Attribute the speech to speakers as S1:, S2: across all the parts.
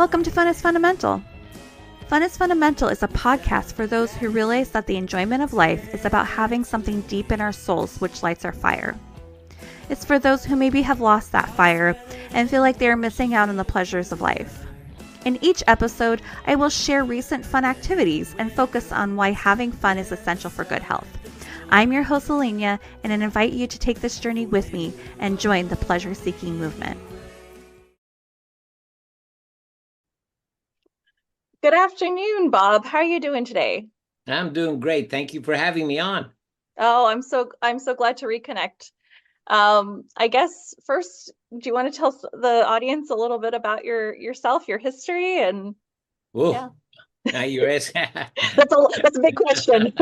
S1: Welcome to Fun is Fundamental. Fun is Fundamental is a podcast for those who realize that the enjoyment of life is about having something deep in our souls which lights our fire. It's for those who maybe have lost that fire and feel like they are missing out on the pleasures of life. In each episode, I will share recent fun activities and focus on why having fun is essential for good health. I'm your host, Alenia, and I invite you to take this journey with me and join the pleasure-seeking movement. Good afternoon, Bob. How are you doing today?
S2: I'm doing great. Thank you for having me on.
S1: Oh, I'm so glad to reconnect. I guess first, do you want to tell the audience a little bit about yourself, your history, and
S2: yeah. Now you're asking.
S1: That's a big question.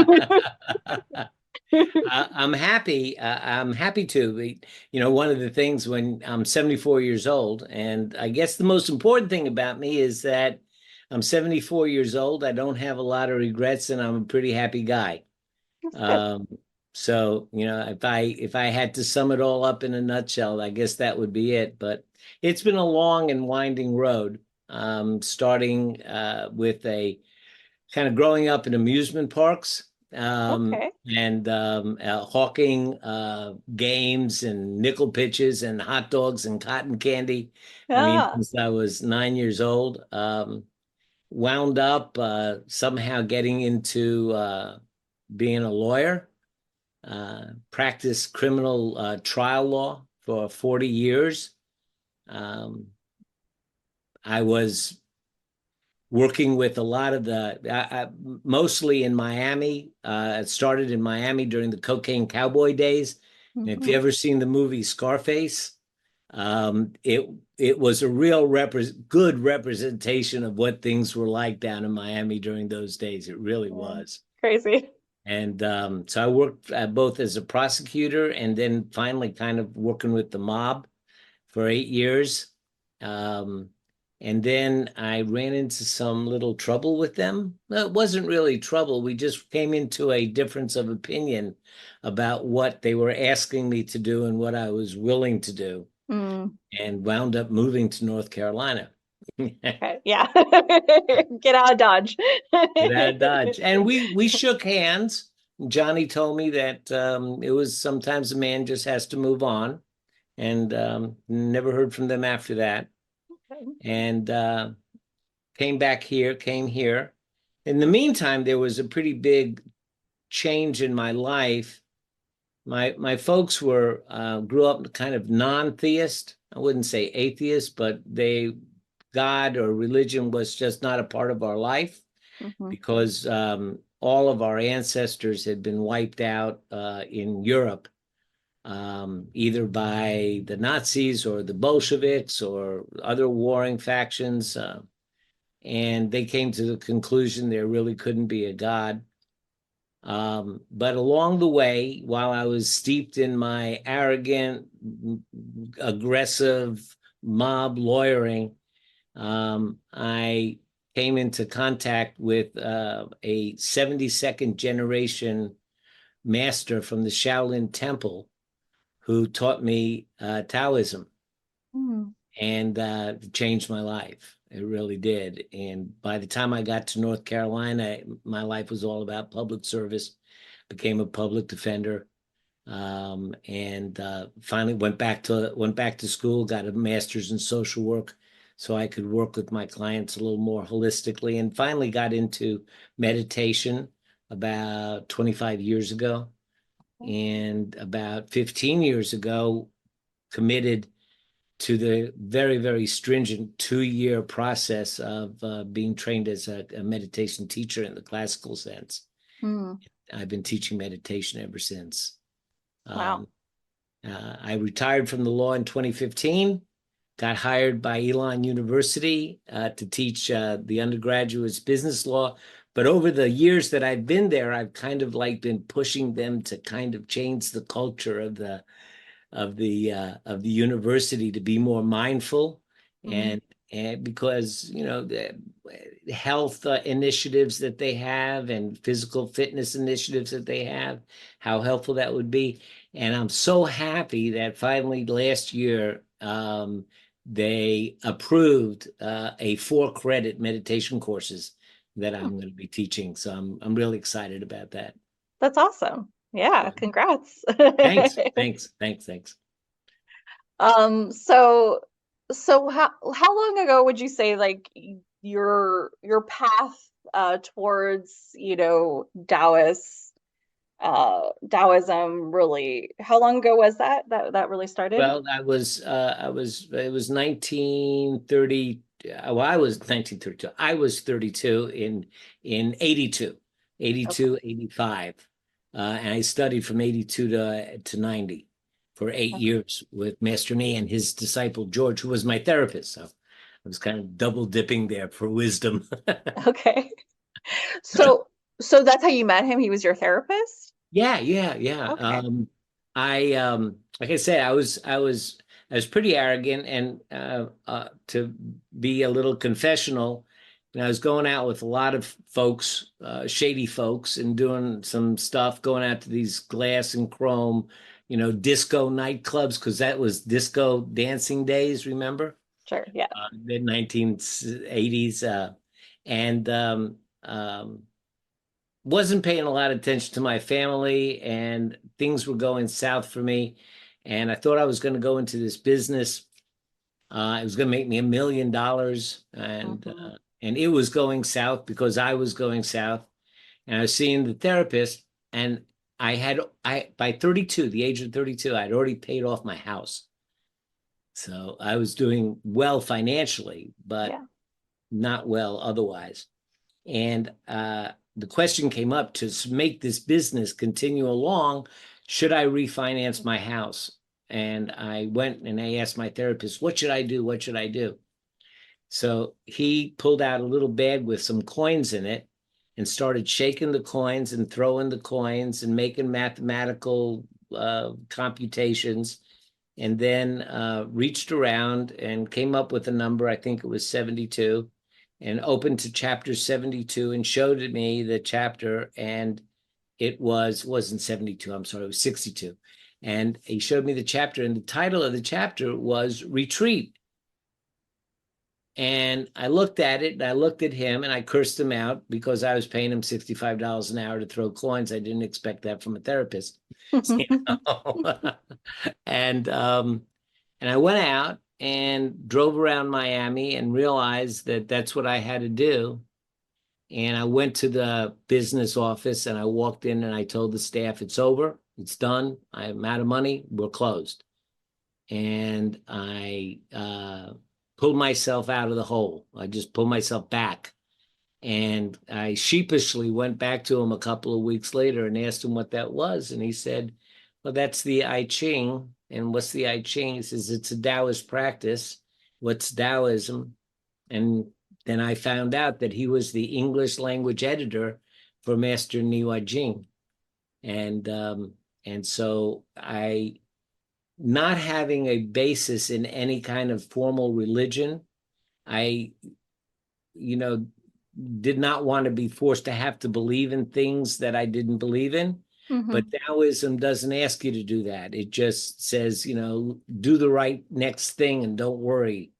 S2: I'm happy. I'm happy to. One of the things when I'm 74 years old, and I guess the most important thing about me is that I'm 74 years old. I don't have a lot of regrets, and I'm a pretty happy guy. So, if I had to sum it all up in a nutshell, I guess that would be it. But it's been a long and winding road, starting with a kind of growing up in amusement parks, and hawking games and nickel pitches and hot dogs and cotton candy. I mean, since I was 9 years old, wound up somehow getting into being a lawyer, practiced criminal trial law for 40 years. I was working with a lot of mostly in Miami. It started in Miami during the cocaine cowboy days. Mm-hmm. And if you ever seen the movie Scarface, it was a real good representation of what things were like down in Miami during those days. It really was
S1: crazy.
S2: And so I worked both as a prosecutor and then finally kind of working with the mob for 8 years. And then I ran into some little trouble with them. Well, it wasn't really trouble. We just came into a difference of opinion about what they were asking me to do and what I was willing to do, and wound up moving to North Carolina.
S1: Okay. Yeah. Get out of Dodge.
S2: Get out of Dodge. And we shook hands. Johnny told me that it was sometimes a man just has to move on, and never heard from them after that. Okay. And came here. In the meantime, there was a pretty big change in my life. My folks grew up kind of non-theist. I wouldn't say atheist, but God or religion was just not a part of our life, because all of our ancestors had been wiped out in Europe, either by the Nazis or the Bolsheviks or other warring factions. And they came to the conclusion there really couldn't be a God. But along the way, while I was steeped in my arrogant, aggressive mob lawyering, I came into contact with a 72nd generation master from the Shaolin Temple who taught me Taoism, and changed my life. It really did. And by the time I got to North Carolina, my life was all about public service, became a public defender, and finally went back to school, got a master's in social work so I could work with my clients a little more holistically, and finally got into meditation about 25 years ago. And about 15 years ago, committed to the very, very stringent 2-year process of being trained as a meditation teacher in the classical sense. I've been teaching meditation ever since.
S1: Wow.
S2: I retired from the law in 2015, got hired by Elon University to teach the undergraduates business law. But over the years that I've been there, I've kind of been pushing them to kind of change the culture of the university to be more mindful, and because the health initiatives that they have and physical fitness initiatives that they have, how helpful that would be. And I'm so happy that finally last year they approved a 4-credit meditation courses that I'm going to be teaching. So I'm really excited about that.
S1: That's awesome. Yeah, congrats.
S2: Thanks.
S1: So how long ago would you say like your path towards, Taoism really, how long ago was that really started?
S2: Well, it was 1930. Well, I was 1932. I was 32 in 82,
S1: Okay.
S2: 85. And I studied from 82 to 90 for 8 years with Master Ni and his disciple George, who was my therapist. So I was kind of double dipping there for wisdom.
S1: Okay. So so that's how you met him? He was your therapist?
S2: Yeah.
S1: Okay.
S2: I like I said, I was pretty arrogant, and to be a little confessional, and I was going out with a lot of folks, shady folks, and doing some stuff, going out to these glass and chrome, disco nightclubs, because that was disco dancing days, remember?
S1: Sure. Yeah.
S2: Mid 1980s, and wasn't paying a lot of attention to my family, and things were going south for me. And I thought I was going to go into this business. It was going to make me $1 million,
S1: Mhm.
S2: and it was going south because I was going south. And I was seeing the therapist, and I by 32, the age of 32, I'd already paid off my house. So I was doing well financially, but
S1: Yeah.
S2: not well otherwise. And the question came up to make this business continue along, should I refinance my house? And I went and I asked my therapist, what should I do? What should I do? So he pulled out a little bag with some coins in it and started shaking the coins and throwing the coins and making mathematical computations, and then reached around and came up with a number. I think it was 72, and opened to chapter 72 and showed me the chapter. And wasn't 72, I'm sorry, it was 62. And he showed me the chapter, and the title of the chapter was Retreat. And I looked at it, and I looked at him, and I cursed him out because I was paying him $65 an hour to throw coins. I didn't expect that from a therapist. You know? And I went out and drove around Miami and realized that that's what I had to do. And I went to the business office, and I walked in and I told the staff, it's over, it's done, I'm out of money, we're closed. And I pulled myself out of the hole. I just pulled myself back. And I sheepishly went back to him a couple of weeks later and asked him what that was. And he said, well, that's the I Ching. And what's the I Ching? He says, it's a Taoist practice. What's Taoism? And then I found out that he was the English language editor for Master Ni Hua Jing. And so I, not having a basis in any kind of formal religion, I, you know, did not want to be forced to have to believe in things that I didn't believe in. But
S1: Mhm.
S2: Taoism doesn't ask you to do that. It just says, do the right next thing and don't worry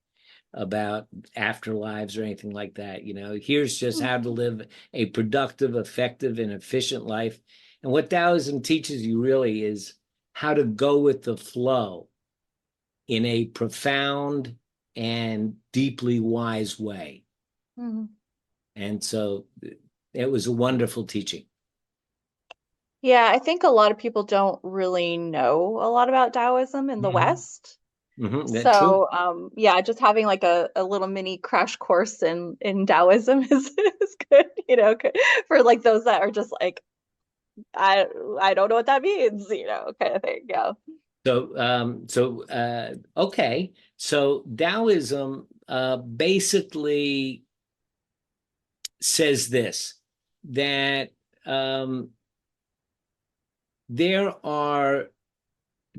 S2: about afterlives or anything like that. Here's just how to live a productive, effective, and efficient life. And what Taoism teaches you really is how to go with the flow in a profound and deeply wise way.
S1: Mhm.
S2: And so it was a wonderful teaching.
S1: Yeah, I think a lot of people don't really know a lot about Taoism in the
S2: Mhm.
S1: West.
S2: That true.
S1: So, yeah, just having like a little mini crash course in Taoism is good, for like those that are just like, I I don't know what that means, kind of thing. Yeah.
S2: Okay. So Taoism basically says this, that there are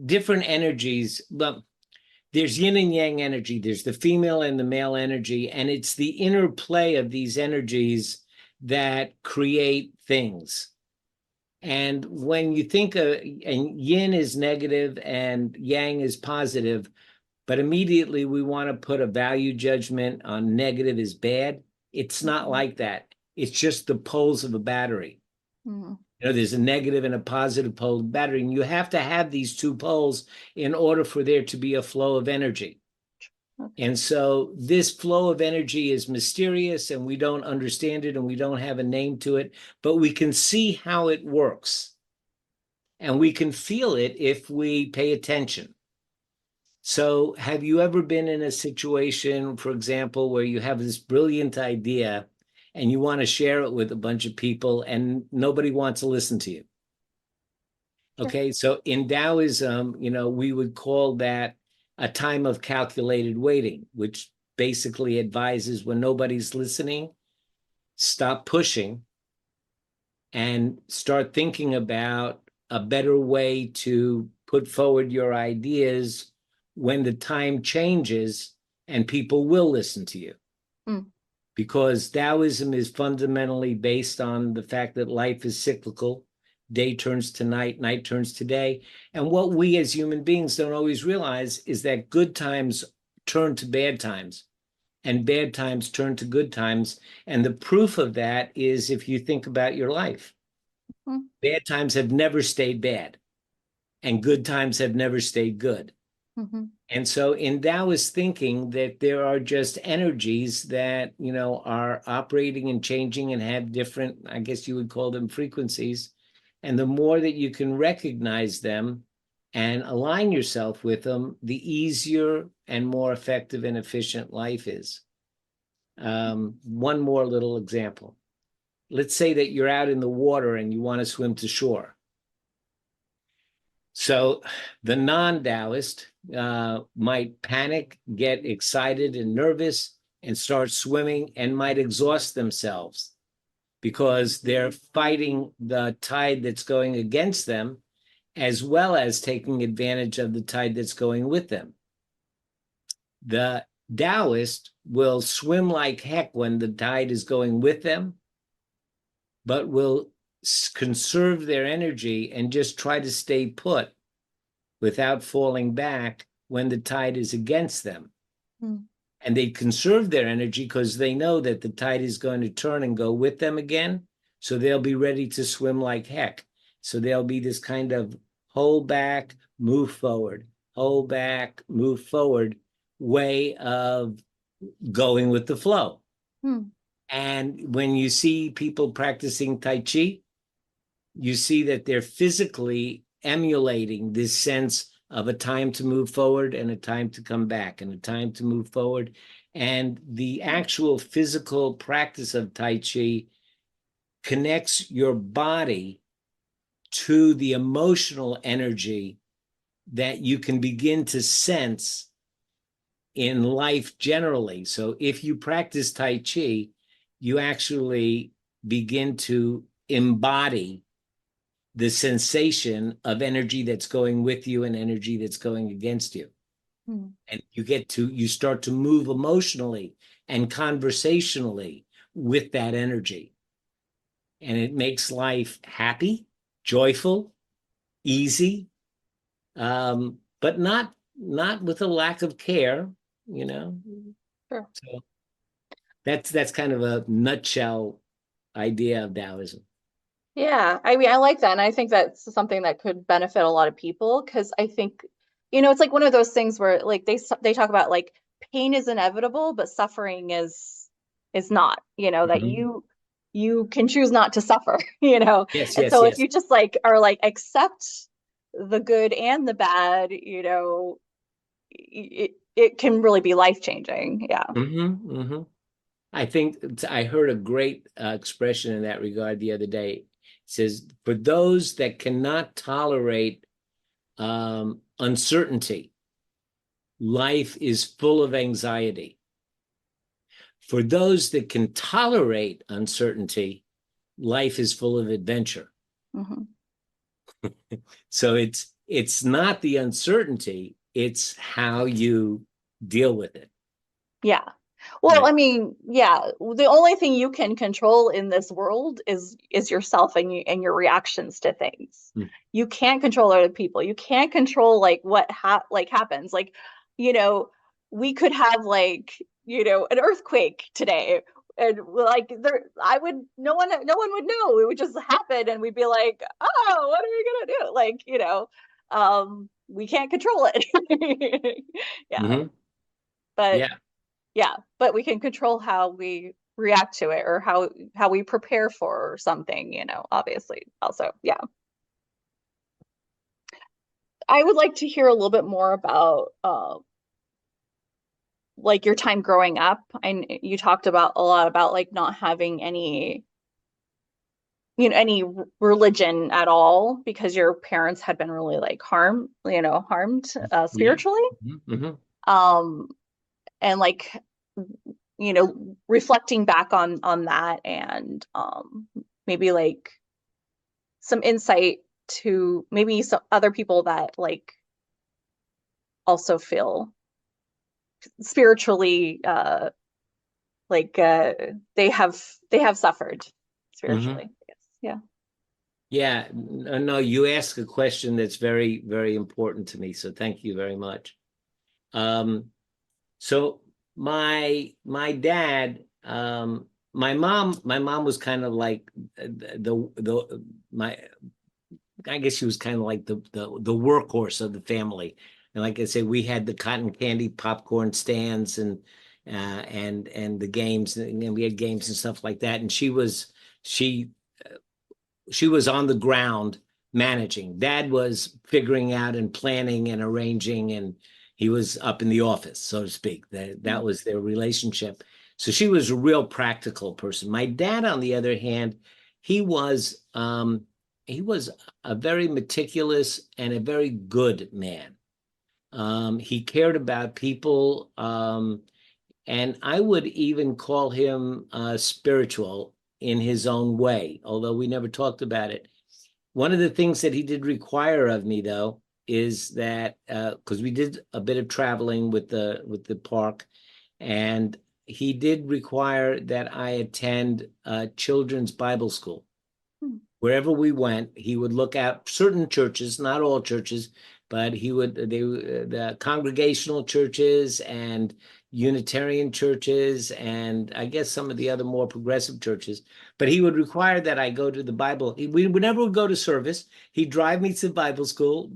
S2: different energies. Well, there's yin and yang energy, there's the female and the male energy, and it's the interplay of these energies that create things. And when you think and yin is negative and yang is positive, but immediately we want to put a value judgment on negative is bad. It's not like that. It's just the poles of a battery.
S1: Mm-hmm.
S2: There's a negative and a positive pole of the battery, and you have to have these two poles in order for there to be a flow of energy.
S1: Okay.
S2: And so this flow of energy is mysterious, and we don't understand it, and we don't have a name to it, but we can see how it works. And we can feel it if we pay attention. So have you ever been in a situation, for example, where you have this brilliant idea and you want to share it with a bunch of people and nobody wants to listen to you? Okay, so in Taoism, we would call that a time of calculated waiting, which basically advises when nobody's listening, stop pushing and start thinking about a better way to put forward your ideas when the time changes and people will listen to you.
S1: Mm.
S2: Because Taoism is fundamentally based on the fact that life is cyclical. Day turns to night, night turns to day. And what we as human beings don't always realize is that good times turn to bad times and bad times turn to good times. And the proof of that is if you think about your life.
S1: Mm-hmm.
S2: Bad times have never stayed bad and good times have never stayed good.
S1: Mm-hmm.
S2: And so in Taoist thinking that there are just energies that, are operating and changing and have different, I guess you would call them frequencies. And the more that you can recognize them and align yourself with them, the easier and more effective and efficient life is. One more little example. Let's say that you're out in the water and you want to swim to shore. So the non-Taoist might panic, get excited and nervous, and start swimming and might exhaust themselves because they're fighting the tide that's going against them, as well as taking advantage of the tide that's going with them. The Taoist will swim like heck when the tide is going with them, but will conserve their energy and just try to stay put without falling back when the tide is against them.
S1: Mm.
S2: And they conserve their energy because they know that the tide is going to turn and go with them again. So they'll be ready to swim like heck. So there'll be this kind of hold back, move forward, hold back, move forward way of going with the flow.
S1: Mm.
S2: And when you see people practicing Tai Chi, you see that they're physically emulating this sense of a time to move forward and a time to come back and a time to move forward. And the actual physical practice of Tai Chi connects your body to the emotional energy that you can begin to sense in life generally. So if you practice Tai Chi, you actually begin to embody the sensation of energy that's going with you and energy that's going against you.
S1: Mm.
S2: And you start to move emotionally and conversationally with that energy. And it makes life happy, joyful, easy, but not with a lack of care,
S1: Sure.
S2: So that's kind of a nutshell idea of Taoism.
S1: Yeah, I mean, I like that. And I think that's something that could benefit a lot of people because I think, it's like one of those things where like they talk about like pain is inevitable, but suffering is not, that
S2: Mhm.
S1: you can choose not to suffer,
S2: Yes,
S1: And
S2: yes,
S1: so if
S2: yes.
S1: you just like are like accept the good and the bad, it can really be life changing. Yeah.
S2: Mm-hmm. I think I heard a great expression in that regard the other day. It says, for those that cannot tolerate uncertainty, life is full of anxiety. For those that can tolerate uncertainty, life is full of adventure.
S1: Mm-hmm.
S2: So it's not the uncertainty, it's how you deal with it.
S1: Yeah. Well,
S2: Right.
S1: I mean, yeah, the only thing you can control in this world is yourself and your reactions to things.
S2: Mm.
S1: You can't control other people. You can't control like what happens. Like,
S3: you know, we could have like, you know, an earthquake today, and like no one would know. It would just happen, and we'd be like, oh, what are we gonna do? Like, you know, we can't control it. Yeah.
S2: Mm-hmm.
S3: But
S2: Yeah.
S3: yeah, but we can control how we react to it, or how we prepare for something, you know, obviously also. Yeah. I would like to hear a little bit more about like your time growing up. And you talked about a lot about like not having any, you know, any religion at all because your parents had been really like harmed
S2: Yeah.
S3: spiritually.
S2: Mm-hmm.
S3: Um, and like, you know, reflecting back on that, and maybe like some insight to maybe some other people that like also feel spiritually like they have suffered
S2: Mm-hmm.
S3: spiritually. Yes. Yeah.
S2: Yeah. No, you ask a question that's very, very important to me. So thank you very much. So my dad, my mom was kind of like the my I guess she was kind of like the workhorse of the family. And like I say, we had the cotton candy popcorn stands and the games, and we had games and stuff like that. And she she was on the ground managing. Dad was figuring out and planning and arranging, and he was up in the office, so to speak. That was their relationship. So she was a real practical person. My dad, on the other hand, he was he was a very meticulous and a very good man. He cared about people, and I would even call him spiritual in his own way, although we never talked about it. One of the things that he did require of me, though, is that because we did a bit of traveling with the park, and he did require that I attend children's Bible school. Wherever we went, he would look at certain churches, not all churches, but the congregational churches and Unitarian churches, and I guess some of the other more progressive churches. But he would require that I go to the Bible. We whenever would go to service, he'd drive me to Bible school,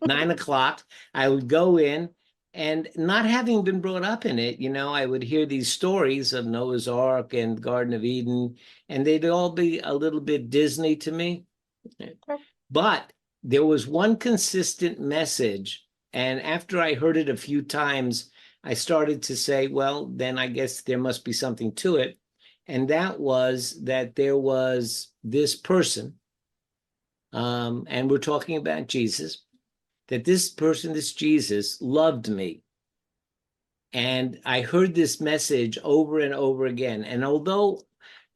S2: 9 o'clock. I would go in, and not having been brought up in it, I would hear these stories of Noah's Ark and Garden of Eden, and they'd all be a little bit Disney to me. But there was one consistent message, and after I heard it a few times, I started to say, well, then I guess there must be something to it. And that was that there was this person, and we're talking about Jesus, that this person, this Jesus, loved me. And I heard this message over and over again. And although,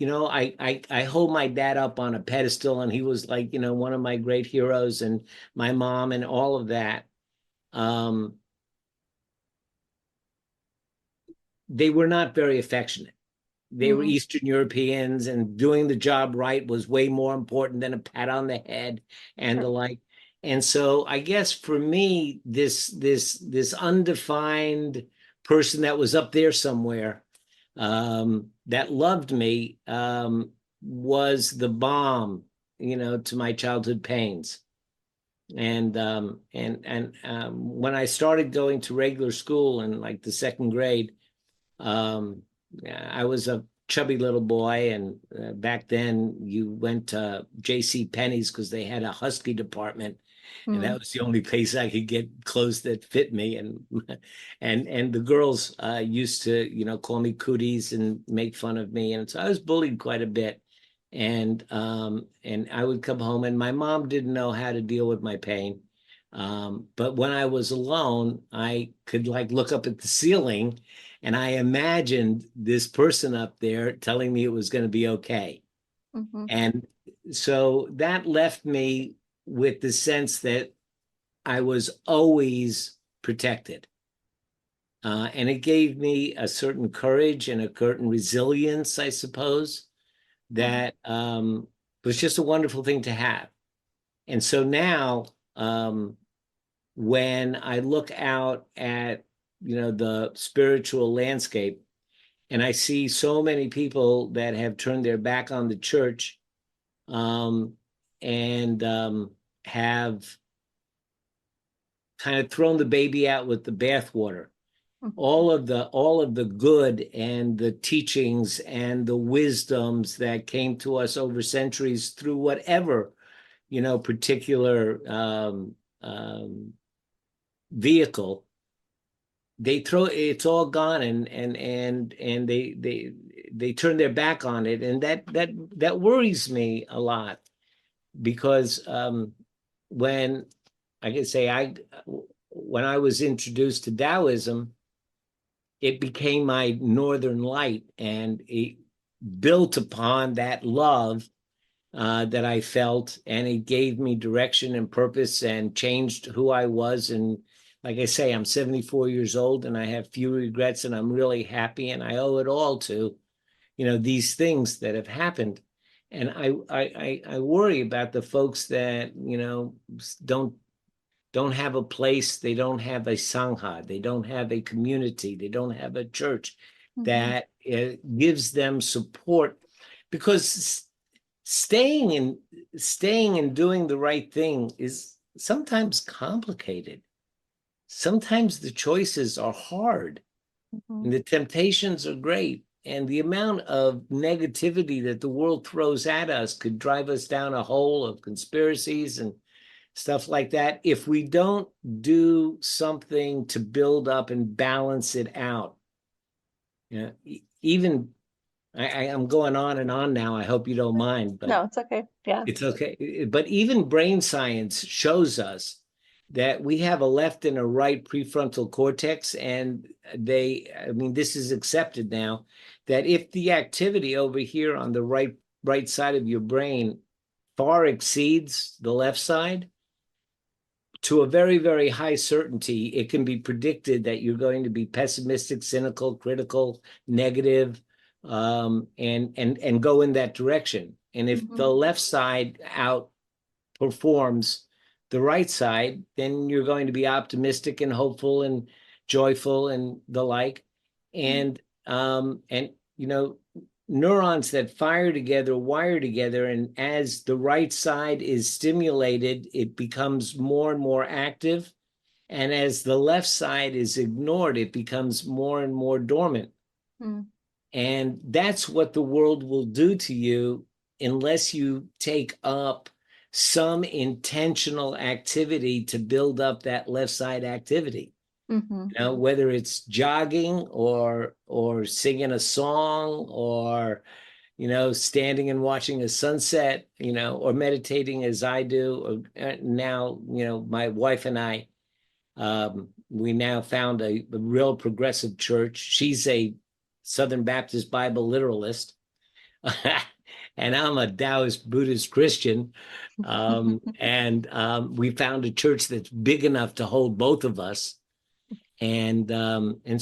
S2: I hold my dad up on a pedestal, and he was like, one of my great heroes, and my mom and all of that, they were not very affectionate. They were Eastern Europeans, and doing the job right was way more important than a pat on the head and the like. And so I guess for me, this undefined person that was up there somewhere, that loved me, was the balm, to my childhood pains. And when I started going to regular school in like the second grade, I was a chubby little boy, and back then you went to J.C. Penney's because they had a husky department, and that was the only place I could get clothes that fit me. And and the girls used to, call me cooties and make fun of me, and so I was bullied quite a bit. And I would come home, and my mom didn't know how to deal with my pain. But when I was alone, I could like look up at the ceiling, and I imagined this person up there telling me it was going to be okay. And so that left me with the sense that I was always protected. And it gave me a certain courage and a certain resilience, I suppose, that was just a wonderful thing to have. And so now, when I look out at the spiritual landscape, and I see so many people that have turned their back on the church, and have kind of thrown the baby out with the bathwater. All of the good and the teachings and the wisdoms that came to us over centuries through whatever, particular vehicle, it's all gone, and they turn their back on it, and that worries me a lot, because when I was introduced to Taoism, it became my northern light, and it built upon that love that I felt, and it gave me direction and purpose and changed who I was. And like I say, I'm 74 years old, and I have few regrets, and I'm really happy, and I owe it all to, these things that have happened. And I worry about the folks that, don't have a place, they don't have a sangha, they don't have a community, they don't have a church that gives them support, because staying and doing the right thing is sometimes complicated. Sometimes the choices are hard, and the temptations are great, and the amount of negativity that the world throws at us could drive us down a hole of conspiracies and stuff like that if we don't do something to build up and balance it out. Even I'm going on and on now. I hope you don't mind, but
S3: no, it's okay. Yeah,
S2: it's okay. But even brain science shows us that we have a left and a right prefrontal cortex, and this is accepted now, that if the activity over here on the right side of your brain far exceeds the left side, to a very, very high certainty, it can be predicted that you're going to be pessimistic, cynical, critical, negative, and go in that direction. And if the left side outperforms the right side, then you're going to be optimistic and hopeful and joyful and the like. And neurons that fire together wire together, and as the right side is stimulated, it becomes more and more active, and as the left side is ignored, it becomes more and more dormant. And that's what the world will do to you unless you take up some intentional activity to build up that left side activity. Whether it's jogging or singing a song, or standing and watching a sunset, or meditating as I do. Or now, my wife and I, we now found a real progressive church. She's a Southern Baptist Bible literalist, and I'm a Taoist Buddhist Christian. And we found a church that's big enough to hold both of us. And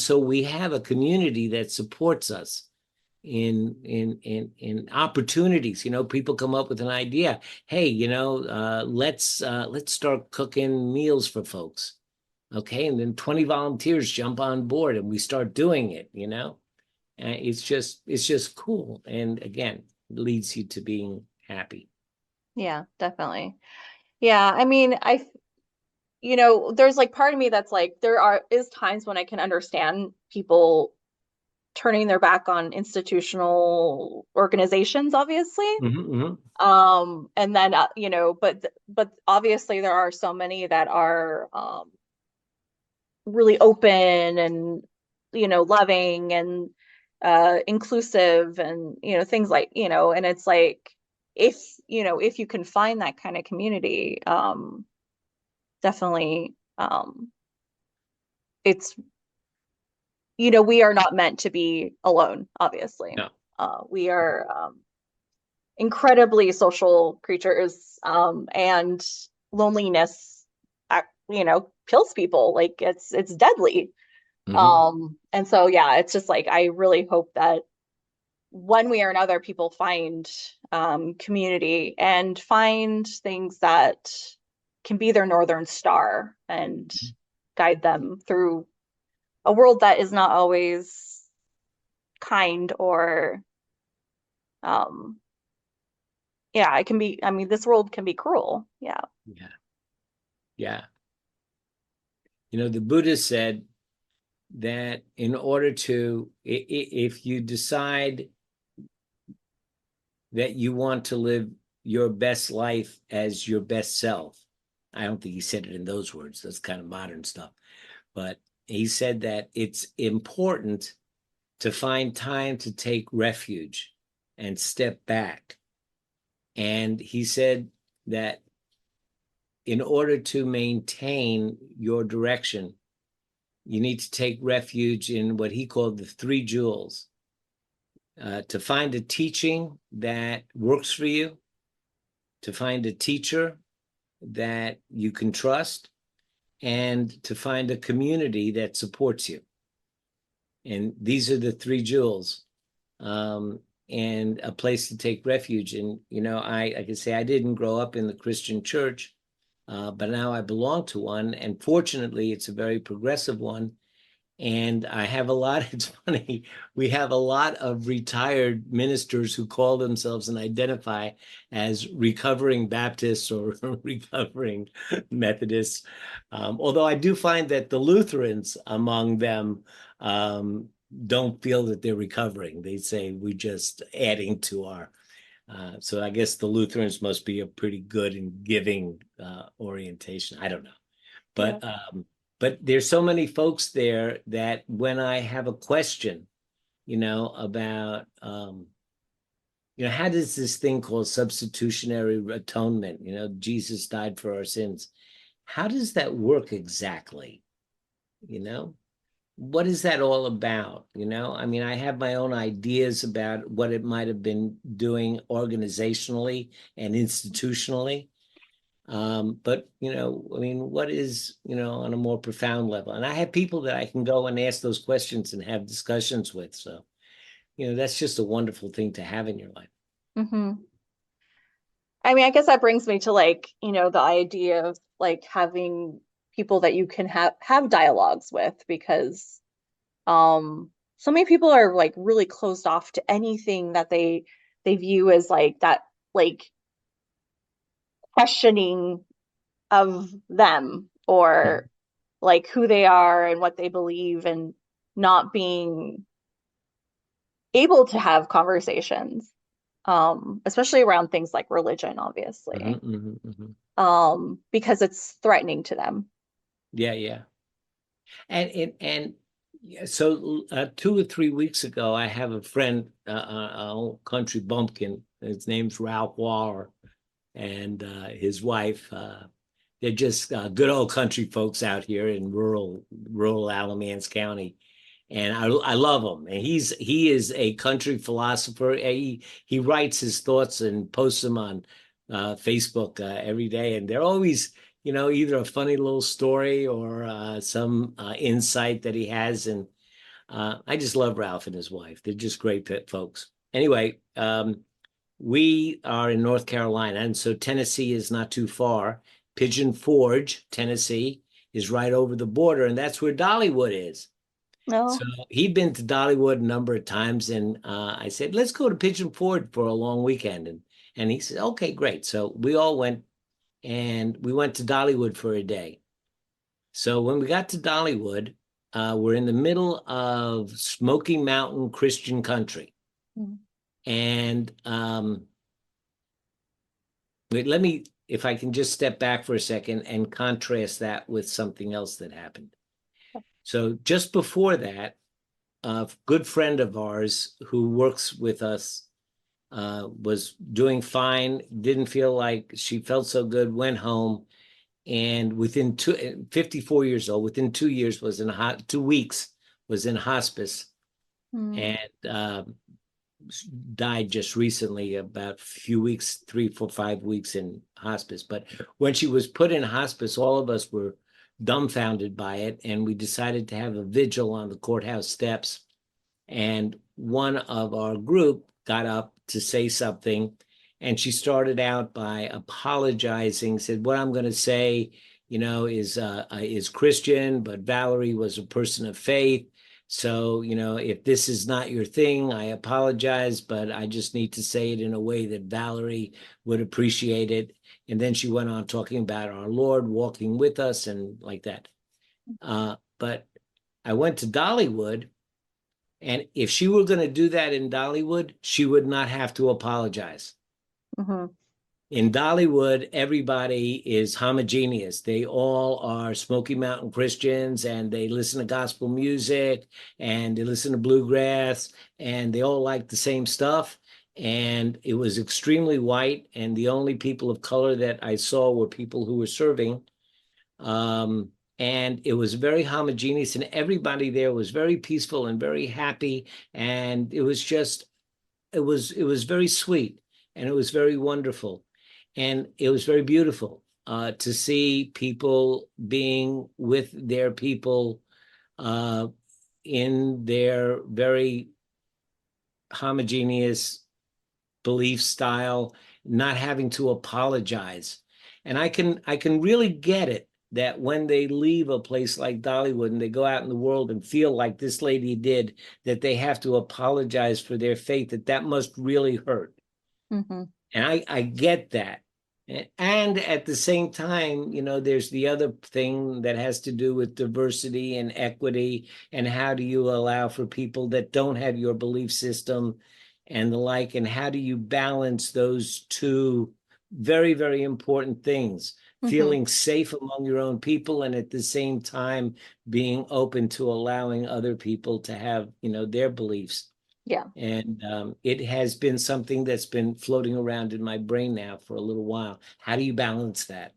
S2: so we have a community that supports us in opportunities. People come up with an idea. Hey, let's start cooking meals for folks. Okay, and then 20 volunteers jump on board, and we start doing it. It's just cool, and again, it leads you to being happy.
S3: Yeah, definitely. Yeah, I mean, there's like part of me that's like, is times when I can understand people turning their back on institutional organizations, obviously. And then but obviously there are so many that are really open and loving and inclusive, and things like, and it's like, if you can find that kind of community, definitely, it's, we are not meant to be alone, obviously.
S2: No.
S3: We are incredibly social creatures, and loneliness, kills people. Like, it's deadly. And so, yeah, it's just like, I really hope that one way or another, people find community and find things that can be their northern star and guide them through a world that is not always kind or yeah, it can be, I mean, this world can be cruel. Yeah.
S2: Yeah. Yeah. The Buddha said that in order to, if you decide that you want to live your best life as your best self, I don't think he said it in those words. That's kind of modern stuff. But he said that it's important to find time to take refuge and step back. And he said that in order to maintain your direction, you need to take refuge in what he called the three jewels. To find a teaching that works for you, to find a teacher that you can trust, and to find a community that supports you. And these are the three jewels, and a place to take refuge. And, I can say I didn't grow up in the Christian church, but now I belong to one. And fortunately, it's a very progressive one. And I have a lot, it's funny, we have a lot of retired ministers who call themselves and identify as recovering Baptists or recovering Methodists. Although I do find that the Lutherans among them don't feel that they're recovering. They say we're just adding to our, so I guess the Lutherans must be a pretty good and giving orientation. I don't know. But
S3: Yeah.
S2: But there's so many folks there that when I have a question, about, how does this thing called substitutionary atonement, Jesus died for our sins. How does that work exactly? What is that all about? I mean, I have my own ideas about what it might have been doing organizationally and institutionally. But, I mean, what is, on a more profound level? And I have people that I can go and ask those questions and have discussions with. So, that's just a wonderful thing to have in your life.
S3: Mm-hmm. I mean, I guess that brings me to the idea of having people that you can have dialogues with, because so many people are really closed off to anything that they view as that questioning of them, or who they are and what they believe, and not being able to have conversations, especially around things like religion, obviously, because it's threatening to them.
S2: Yeah. And so 2 or 3 weeks ago, I have a friend, a country bumpkin. His name's Ralph Waller, and his wife. They're just good old country folks out here in rural Alamance County, and I love him. And he is a country philosopher. He writes his thoughts and posts them on Facebook every day, and they're always, either a funny little story or some insight that he has. And I just love Ralph and his wife. They're just great folks. Anyway, we are in North Carolina, and so Tennessee is not too far. Pigeon Forge, Tennessee, is right over the border, and that's where Dollywood is.
S3: No.
S2: So he'd been to Dollywood a number of times, and I said, let's go to Pigeon Forge for a long weekend. And he said, okay, great. So we all went, and we went to Dollywood for a day. So when we got to Dollywood, we're in the middle of Smoky Mountain Christian country.
S3: Mm.
S2: And let me, if I can just step back for a second and contrast that with something else that happened. So just before that, a good friend of ours who works with us was doing fine, didn't feel like she felt so good, went home, and within 54 years old, within 2 years 2 weeks was in hospice.
S3: Mm.
S2: And died just recently, about a few weeks, 3, 4, 5 weeks in hospice. But when she was put in hospice, all of us were dumbfounded by it, and we decided to have a vigil on the courthouse steps. And one of our group got up to say something, and she started out by apologizing, said, what I'm going to say, is Christian, but Valerie was a person of faith. So, if this is not your thing, I apologize, but I just need to say it in a way that Valerie would appreciate it. And then she went on talking about our Lord walking with us and like that. But I went to Dollywood, and if she were going to do that in Dollywood, she would not have to apologize.
S3: Mm-hmm.
S2: In Dollywood, everybody is homogeneous. They all are Smoky Mountain Christians, and they listen to gospel music, and they listen to bluegrass, and they all like the same stuff. And it was extremely white, and the only people of color that I saw were people who were serving. And it was very homogeneous, and everybody there was very peaceful and very happy. And it was very sweet, and it was very wonderful. And it was very beautiful to see people being with their people in their very homogeneous belief style, not having to apologize. And I can really get it that when they leave a place like Dollywood and they go out in the world and feel like this lady did, that they have to apologize for their faith, that must really hurt.
S3: Mm-hmm.
S2: And I get that. And at the same time, there's the other thing that has to do with diversity and equity, and how do you allow for people that don't have your belief system and the like, and how do you balance those two very, very important things? Mm-hmm. Feeling safe among your own people, and at the same time being open to allowing other people to have, their beliefs.
S3: Yeah.
S2: And it has been something that's been floating around in my brain now for a little while. How do you balance that?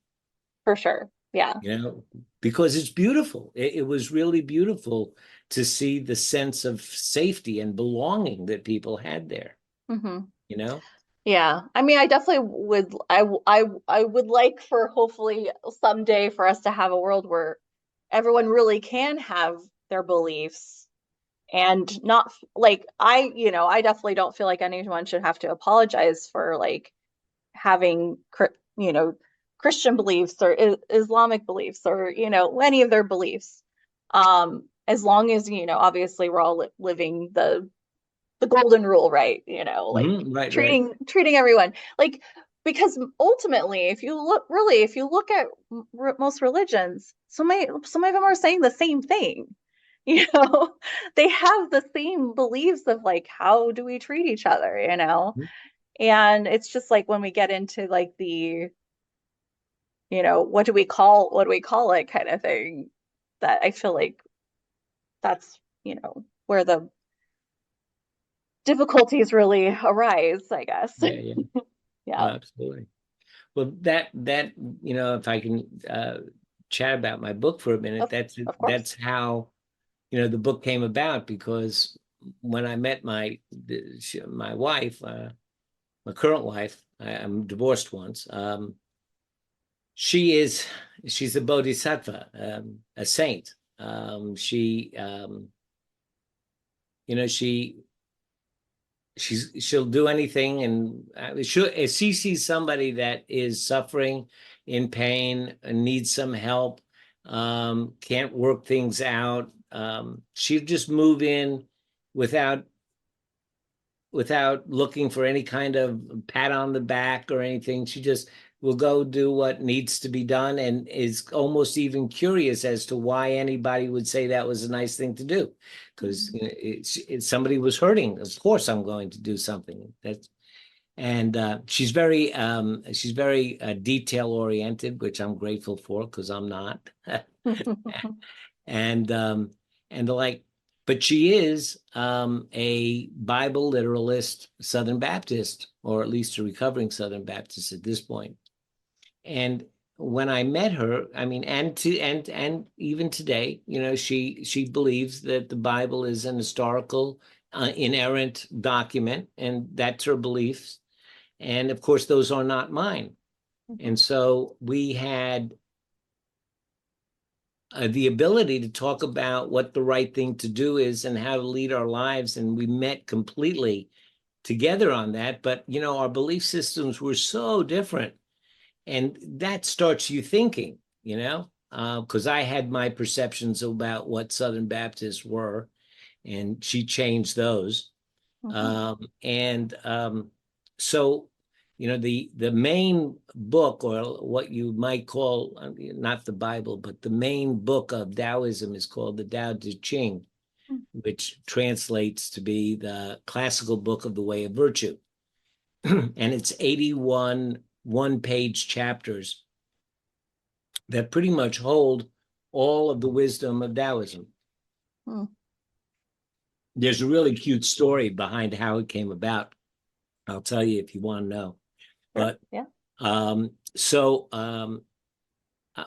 S3: For sure. Yeah.
S2: Because it's beautiful. It was really beautiful to see the sense of safety and belonging that people had there.
S3: Mm-hmm.
S1: Yeah.
S3: I mean, I definitely would. I would like for hopefully someday for us to have a world where everyone really can have their beliefs. And not like I definitely don't feel like anyone should have to apologize for like having, Christian beliefs or Islamic beliefs or, any of their beliefs. As long as, obviously we're all living the golden rule, right? Like
S2: right,
S3: treating everyone like, because ultimately, if you look at most religions, some of them are saying the same thing. They have the same beliefs of like, how do we treat each other,
S2: Mm-hmm.
S3: And it's just like when we get into like the, what do we call it kind of thing, that I feel like that's, where the difficulties really arise, I guess.
S2: Yeah.
S3: Yeah.
S2: Oh, absolutely. Well, that if I can chat about my book for a minute, that's how the book came about, because when I met my wife, my current wife, I'm divorced once. She's a bodhisattva, a saint. She'll do anything, and if she sees somebody that is suffering, in pain, needs some help, can't work things out, she'll just move in without looking for any kind of pat on the back or anything. She just will go do what needs to be done, and is almost even curious as to why anybody would say that was a nice thing to do. Because somebody was hurting, of course I'm going to do something. She's very detail oriented, which I'm grateful for, because I'm not. and the like. But she is a Bible literalist Southern Baptist, or at least a recovering Southern Baptist at this point. And when I met her, I mean, and even today, she believes that the Bible is an historical, inerrant document, and that's her beliefs. And of course, those are not mine. Mm-hmm. And so we had the ability to talk about what the right thing to do is and how to lead our lives. And we met completely together on that. But, our belief systems were so different. And that starts you thinking, because I had my perceptions about what Southern Baptists were, and she changed those. So, the main book, or what you might call, not the Bible, but the main book of Taoism is called the Tao Te Ching, which translates to be the classical book of the way of virtue. And it's 81 one-page chapters that pretty much hold all of the wisdom of Taoism. There's a really cute story behind how it came about. I'll tell you if you want to know. But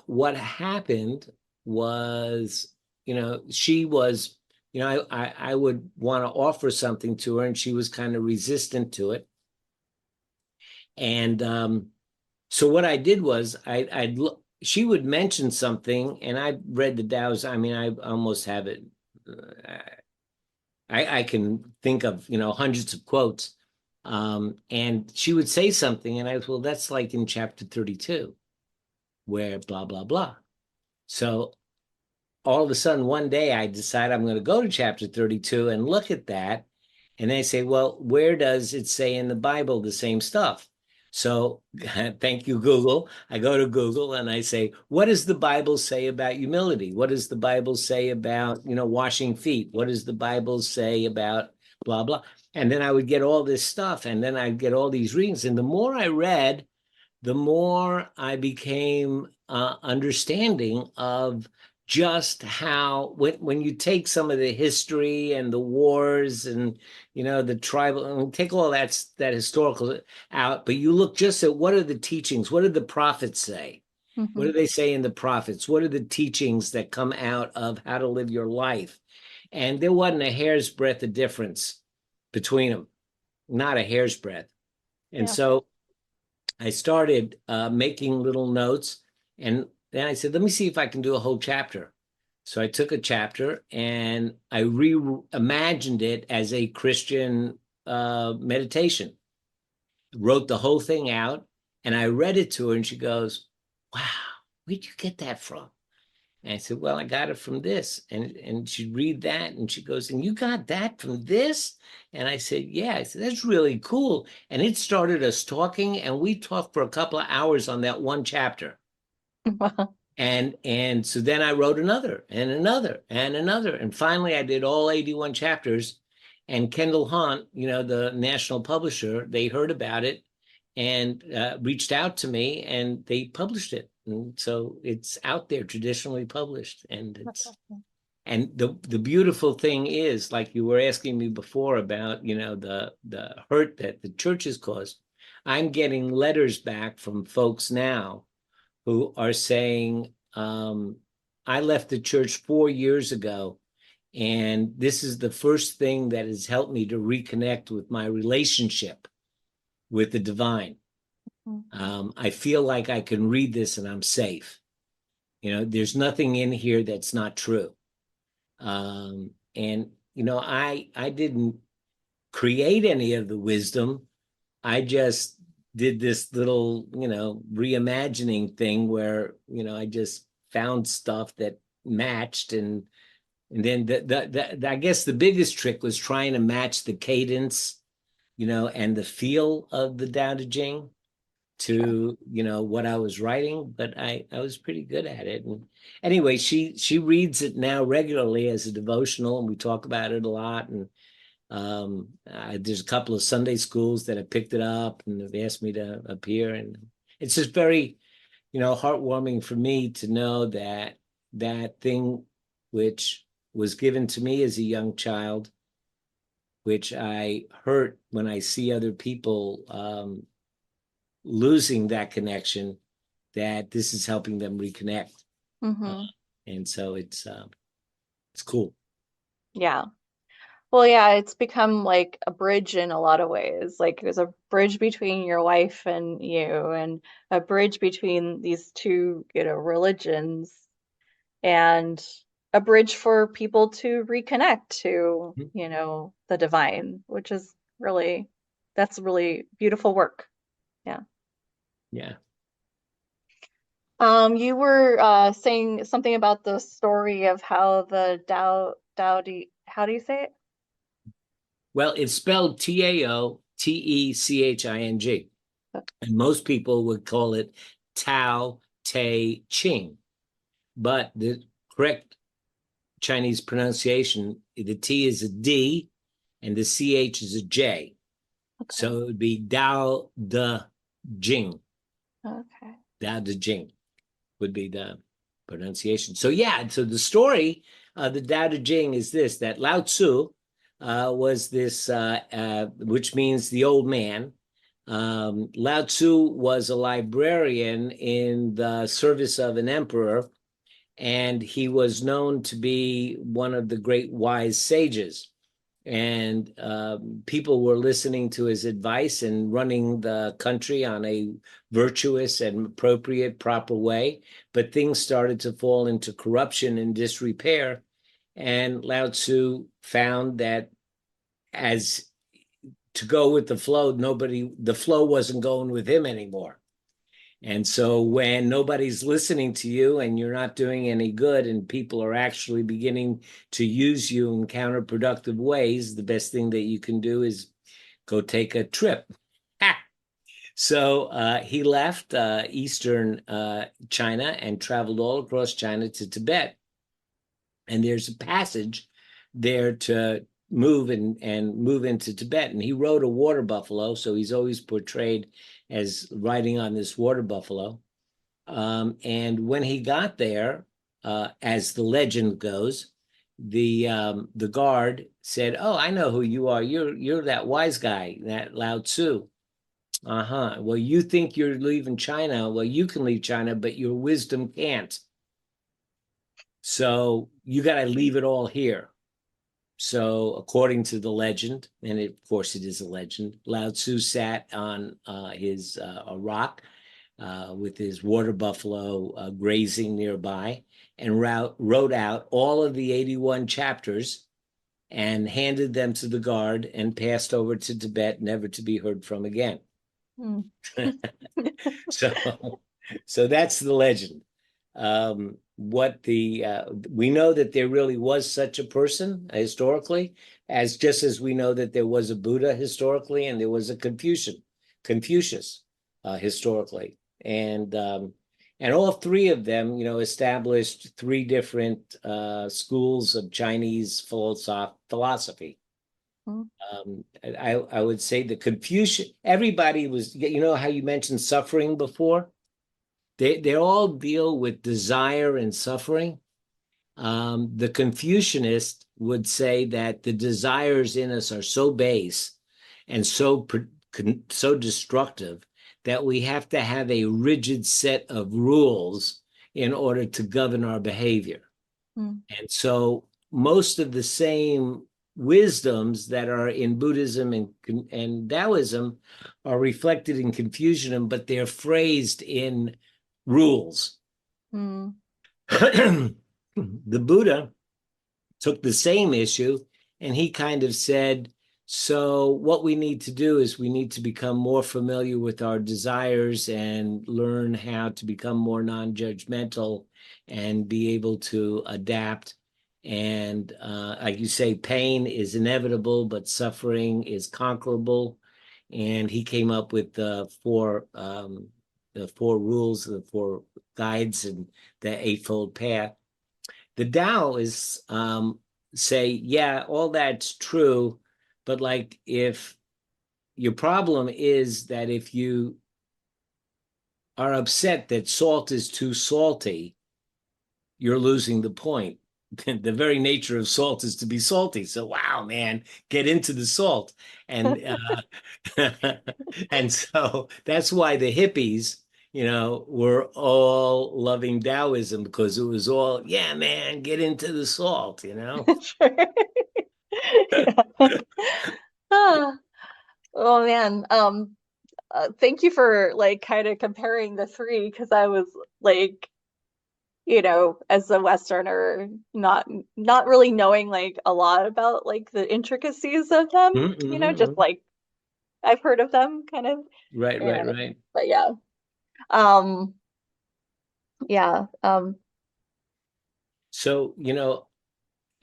S2: what happened was, she was, I would want to offer something to her, and she was kind of resistant to it. And so what I did was I'd look, she would mention something, and I read the Tao's. I mean, I almost have it. I can think of, hundreds of quotes. And she would say something, and I was, well, that's like in chapter 32, where blah, blah, blah. So all of a sudden, one day I decide I'm going to go to chapter 32 and look at that. And they say, well, where does it say in the Bible the same stuff? So thank you, Google. I go to Google and I say, what does the Bible say about humility? What does the Bible say about, washing feet? What does the Bible say about blah, blah? And then I would get all this stuff, and then I'd get all these readings. And the more I read, the more I became understanding of just how, when you take some of the history and the wars and, the tribal, and take all that historical out, but you look just at what are the teachings, what did the prophets say? What do they say in the prophets? What are the teachings that come out of how to live your life? And there wasn't a hair's breadth of difference between them, not a hair's breadth. And so I started making little notes, and then I said, let me see if I can do a whole chapter. So I took a chapter and I reimagined it as a Christian meditation, wrote the whole thing out, and I read it to her, and she goes, wow, where'd you get that from? And I said, well, I got it from this. And she'd read that, and she goes, and you got that from this? And I said, yeah. I said, that's really cool. And it started us talking, and we talked for a couple of hours on that one chapter. And so then I wrote another and another and another. And finally, I did all 81 chapters. And Kendall Hunt, the national publisher, they heard about it and reached out to me, and they published it. And so it's out there, traditionally published. And it's awesome. And the beautiful thing is, like you were asking me before about, the hurt that the church has caused. I'm getting letters back from folks now who are saying, I left the church 4 years ago, and this is the first thing that has helped me to reconnect with my relationship with the divine. I feel like I can read this and I'm safe. There's nothing in here that's not true. And, I didn't create any of the wisdom. I just did this little, reimagining thing where, I just found stuff that matched. And then I guess the biggest trick was trying to match the cadence, and the feel of the Tao Te Ching to, what I was writing, but I was pretty good at it. And anyway, she reads it now regularly as a devotional, and we talk about it a lot. And there's a couple of Sunday schools that have picked it up and have asked me to appear, and it's just very, heartwarming for me to know that that thing which was given to me as a young child, which I hurt when I see other people losing that connection, that this is helping them reconnect. And so it's cool.
S3: Yeah. Well, yeah, it's become like a bridge in a lot of ways. Like there's a bridge between your wife and you, and a bridge between these two, religions, and a bridge for people to reconnect to, the divine, which is that's really beautiful work. Yeah.
S2: Yeah.
S3: You were saying something about the story of how the how do you say it?
S2: Well, it's spelled Taoteching, and most people would call it Tao Te Ching. But the correct Chinese pronunciation, the T is a D and the CH is a J.
S3: Okay.
S2: So it would be Dao De Jing.
S3: Okay.
S2: Dao De Jing would be the pronunciation. So yeah, so the story of the Dao De Jing is this, that Lao Tzu was this, which means the old man. Lao Tzu was a librarian in the service of an emperor, and he was known to be one of the great wise sages. And people were listening to his advice and running the country on a virtuous and appropriate, proper way. But things started to fall into corruption and disrepair. And Lao Tzu found that as to go with the flow, the flow wasn't going with him anymore. And so when nobody's listening to you and you're not doing any good and people are actually beginning to use you in counterproductive ways, the best thing that you can do is go take a trip. So he left Eastern China and traveled all across China to Tibet. And there's a passage there to move and move into Tibet. And he rode a water buffalo, so he's always portrayed as riding on this water buffalo. And when he got there, as the legend goes, the guard said, "Oh, I know who you are. You're that wise guy, that Lao Tzu." Uh-huh. Well, you think you're leaving China. Well, you can leave China, but your wisdom can't. So you got to leave it all here. So according to the legend, and of course it is a legend, Lao Tzu sat on a rock with his water buffalo grazing nearby and wrote out all of the 81 chapters and handed them to the guard and passed over to Tibet, never to be heard from again. So that's the legend. We know that there really was such a person historically, just as we know that there was a Buddha historically and there was a Confucius historically, and all three of them, established three different schools of Chinese philosophy. I would say the Confucian, everybody was, how you mentioned suffering before? They all deal with desire and suffering. The Confucianist would say that the desires in us are so base and so destructive that we have to have a rigid set of rules in order to govern our behavior. And so most of the same wisdoms that are in Buddhism and Taoism are reflected in Confucianism, but they're phrased in rules. The Buddha took the same issue and he kind of said, so what we need to do is we need to become more familiar with our desires and learn how to become more non-judgmental and be able to adapt. And like you say, pain is inevitable, but suffering is conquerable. And he came up with the four rules, the four guides, and the Eightfold Path. The Taoists say, yeah, all that's true, but like if your problem is that if you are upset that salt is too salty, you're losing the point. The very nature of salt is to be salty. So, wow, man, get into the salt. And and so that's why the hippies, were all loving Taoism, because it was all, yeah, man, get into the salt,
S3: Sure. Oh man. Thank you for like kind of comparing the three, because I was like, as a Westerner, not really knowing like a lot about like the intricacies of them, just like I've heard of them kind of.
S2: Right.
S3: But yeah. Yeah.
S2: So,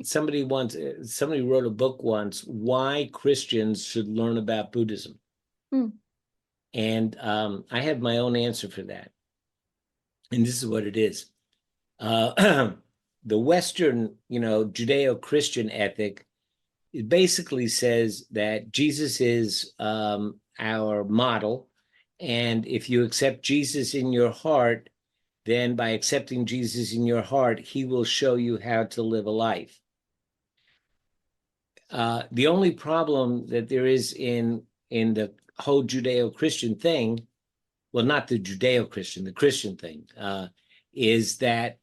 S2: somebody wrote a book once, Why Christians Should Learn About Buddhism.
S3: Hmm.
S2: And I have my own answer for that. And this is what it is. The Western, Judeo-Christian ethic, it basically says that Jesus is our model. And if you accept Jesus in your heart, then by accepting Jesus in your heart, he will show you how to live a life. The only problem that there is in the whole Judeo-Christian thing, well, not the Judeo-Christian, the Christian thing, is that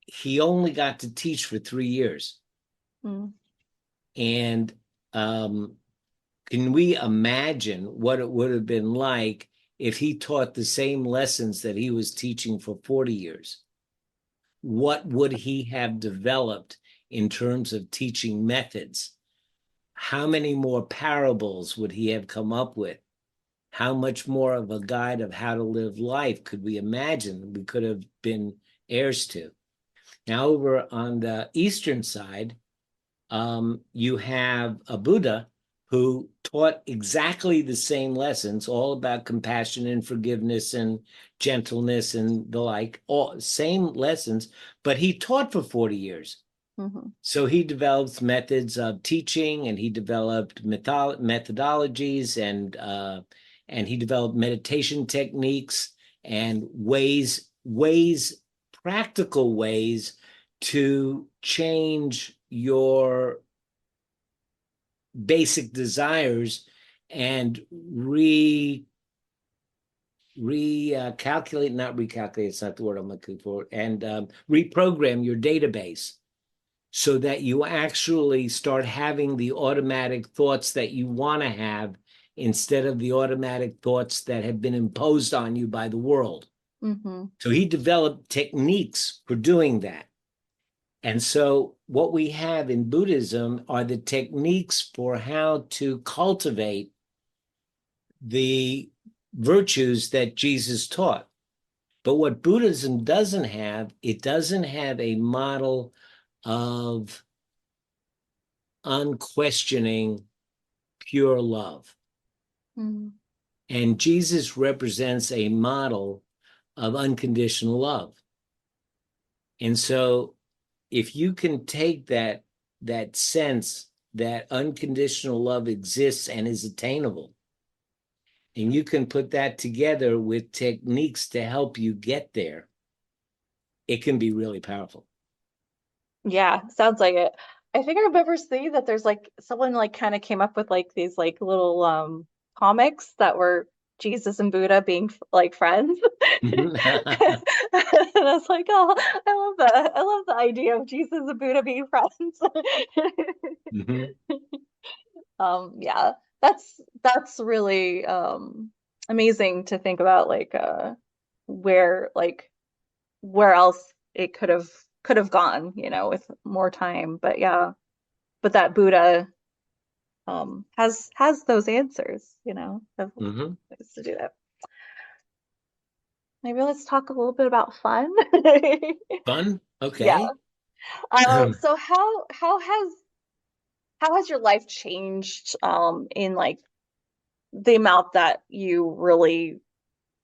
S2: he only got to teach for 3 years.
S3: Hmm.
S2: And can we imagine what it would have been like if he taught the same lessons that he was teaching for 40 years? What would he have developed in terms of teaching methods? How many more parables would he have come up with? How much more of a guide of how to live life could we imagine we could have been heirs to? Now, over on the Eastern side, you have a Buddha who taught exactly the same lessons, all about compassion and forgiveness and gentleness and the like, all same lessons, but he taught for 40 years.
S3: Mm-hmm.
S2: So he developed methods of teaching, and he developed methodologies, and he developed meditation techniques and practical ways to change your basic desires and recalculate, not recalculate, it's not the word I'm looking for, and reprogram your database so that you actually start having the automatic thoughts that you want to have instead of the automatic thoughts that have been imposed on you by the world.
S3: Mm-hmm.
S2: So he developed techniques for doing that. And so what we have in Buddhism are the techniques for how to cultivate the virtues that Jesus taught. But what Buddhism doesn't have, it doesn't have a model of unquestioning pure love.
S3: Mm-hmm.
S2: And Jesus represents a model of unconditional love. And so if you can take that sense that unconditional love exists and is attainable, and you can put that together with techniques to help you get there, it can be really powerful.
S3: Yeah, sounds like it. I think I remember seeing that there's like someone like kind of came up with like these like little comics that were Jesus and Buddha being like friends. And I was like, oh, I love that. I love the idea of Jesus and Buddha being friends.
S2: Mm-hmm.
S3: Yeah, that's really amazing to think about where where else it could have gone, with more time. But yeah, but that Buddha has those answers, of
S2: Mm-hmm.
S3: ways to do that. Maybe let's talk a little bit about fun.
S2: Fun?
S3: Yeah.
S2: Okay.
S3: So how has your life changed in like the amount that you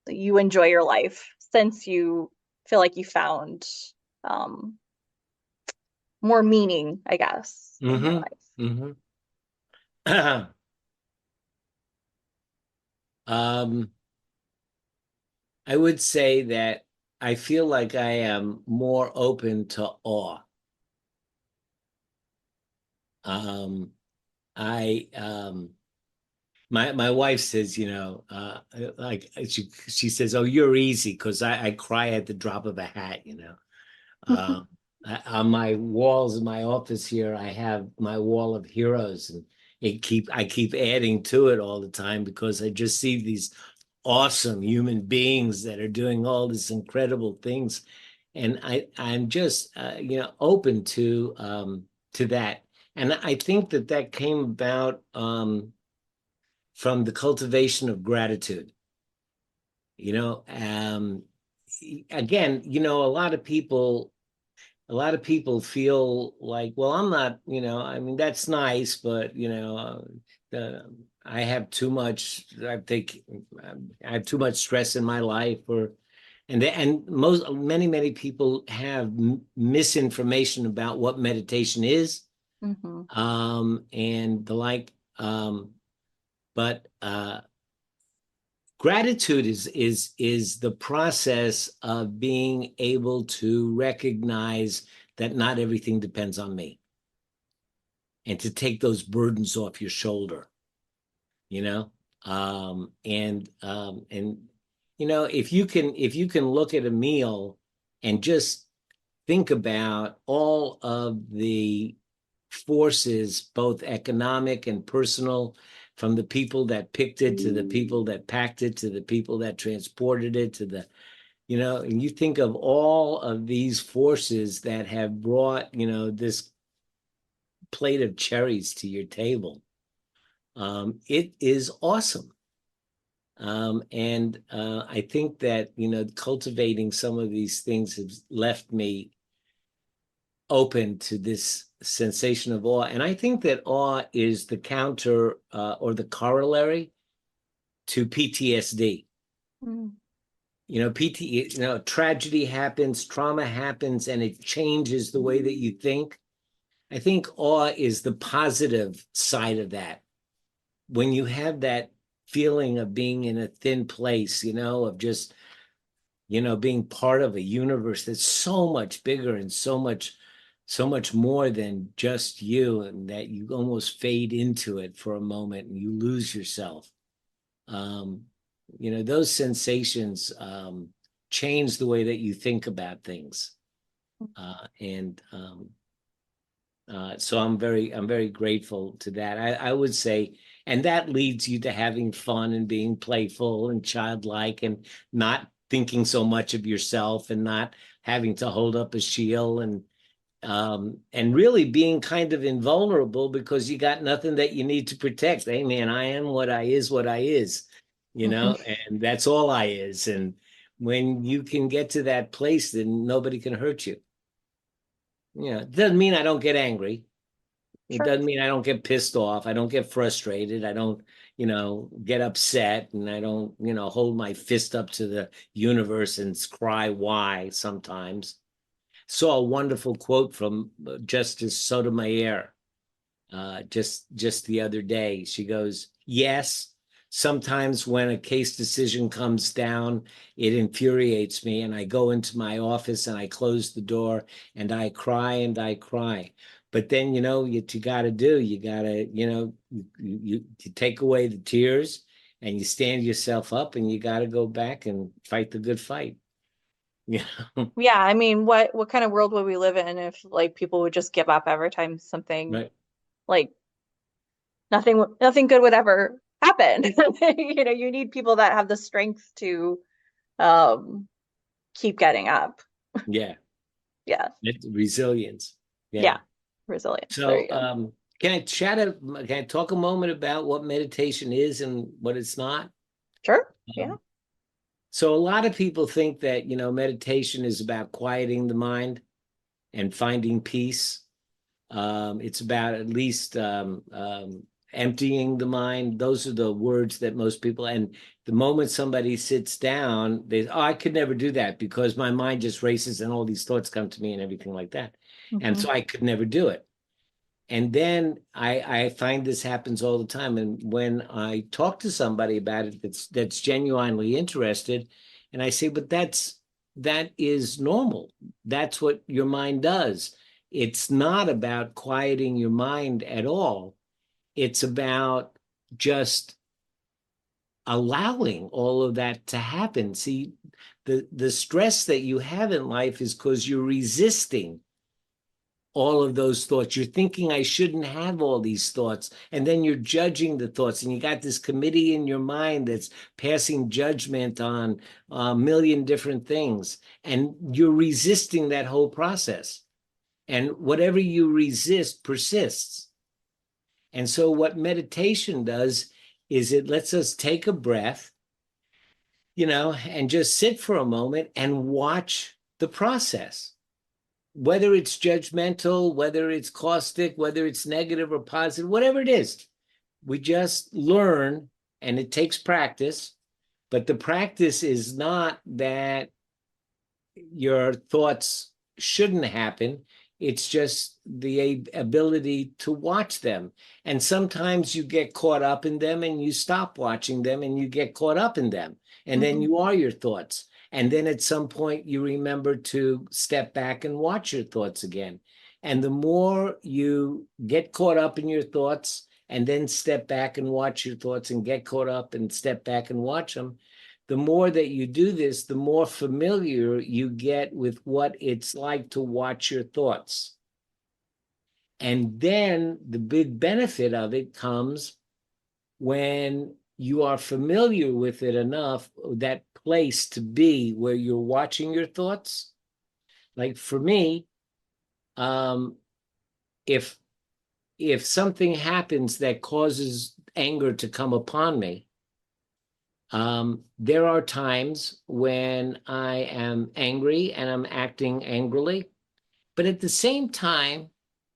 S3: enjoy your life since you feel like you found um more meaning, I guess, in your
S2: Mm-hmm.
S3: life?
S2: Mm-hmm. I would say that I feel like I am more open to awe. Um, I my wife says, like she says, "Oh, you're easy," because I cry at the drop of a hat. Uh, on my walls in my office here, I have my wall of heroes, and I keep adding to it all the time because I just see these awesome human beings that are doing all these incredible things, and I'm just open to that, and I think that came about from the cultivation of gratitude. You know, again, a lot of people feel like, well, I'm not, I mean, that's nice, but I have too much, I have too much stress in my life, and many people have misinformation about what meditation is, and the like. But gratitude is the process of being able to recognize that not everything depends on me, and to take those burdens off your shoulder, if you can look at a meal and just think about all of the forces, both economic and personal, from the people that picked it to the people that packed it to the people that transported it to the, and you think of all of these forces that have brought, this plate of cherries to your table. It is awesome. And I think that, cultivating some of these things has left me open to this sensation of awe. And I think that awe is the counter or the corollary to PTSD. Tragedy happens, trauma happens, and it changes the way that you think. I think awe is the positive side of that. When you have that feeling of being in a thin place, of just, being part of a universe that's so much bigger and so much more than just you, and that you almost fade into it for a moment and you lose yourself. Those sensations change the way that you think about things. So I'm very grateful to that. I would say, and that leads you to having fun and being playful and childlike, and not thinking so much of yourself, and not having to hold up a shield, and really being kind of invulnerable, because you got nothing that you need to protect. Hey man, I am what I is, and that's all I is. And when you can get to that place, then nobody can hurt you. It doesn't mean I don't get angry. It doesn't mean I don't get pissed off. I don't get frustrated. I don't, get upset, and I don't, hold my fist up to the universe and cry why sometimes. Saw a wonderful quote from Justice Sotomayor just the other day. She goes, "Yes, sometimes when a case decision comes down, it infuriates me, and I go into my office and I close the door and I cry and I cry. But then, what you got to do, you got to, you take away the tears and you stand yourself up, and you got to go back and fight the good fight."
S3: Yeah, I mean, what kind of world would we live in if like people would just give up every time something
S2: Right.
S3: like nothing good would ever happen? You need people that have the strength to keep getting up.
S2: Yeah.
S3: Yeah.
S2: Resilience.
S3: Yeah. Resilience.
S2: So can I talk a moment about what meditation is and what it's not?
S3: Sure. Yeah.
S2: So a lot of people think that, meditation is about quieting the mind and finding peace. It's about at least emptying the mind. Those are the words that most people, and the moment somebody sits down, I could never do that because my mind just races and all these thoughts come to me and everything like that. And so I could never do it. And then I find this happens all the time. And when I talk to somebody about it that's genuinely interested, and I say, but that is normal. That's what your mind does. It's not about quieting your mind at all. It's about just allowing all of that to happen. See, the stress that you have in life is because you're resisting all of those thoughts. You're thinking I shouldn't have all these thoughts, and then you're judging the thoughts, and you got this committee in your mind that's passing judgment on a million different things, and you're resisting that whole process. And whatever you resist persists. And so what meditation does is it lets us take a breath. and just sit for a moment and watch the process. Whether it's judgmental, whether it's caustic, whether it's negative or positive, whatever it is, we just learn, and it takes practice. But the practice is not that your thoughts shouldn't happen. It's just the ability to watch them. And sometimes you get caught up in them and you stop watching them and you get caught up in them. And then you are your thoughts. And then at some point you remember to step back and watch your thoughts again. And the more you get caught up in your thoughts and then step back and watch your thoughts and get caught up and step back and watch them, the more that you do this, the more familiar you get with what it's like to watch your thoughts. And then the big benefit of it comes when you are familiar with it enough, that place to be where you're watching your thoughts. Like for me, if something happens that causes anger to come upon me, there are times when I am angry and I'm acting angrily, but at the same time,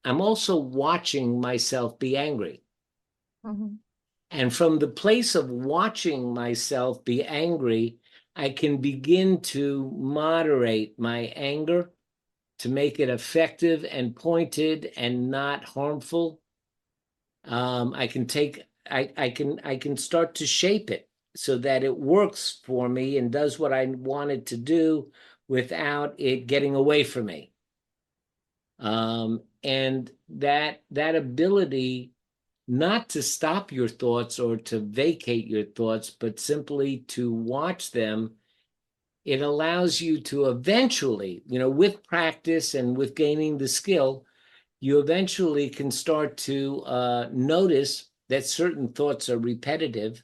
S2: I'm also watching myself be angry. And from the place of watching myself be angry, I can begin to moderate my anger to make it effective and pointed and not harmful. I can start to shape it so that it works for me and does what I want it to do without it getting away from me. And that ability not to stop your thoughts or to vacate your thoughts, but simply to watch them, it allows you to eventually, with practice and with gaining the skill, you eventually can start to notice that certain thoughts are repetitive.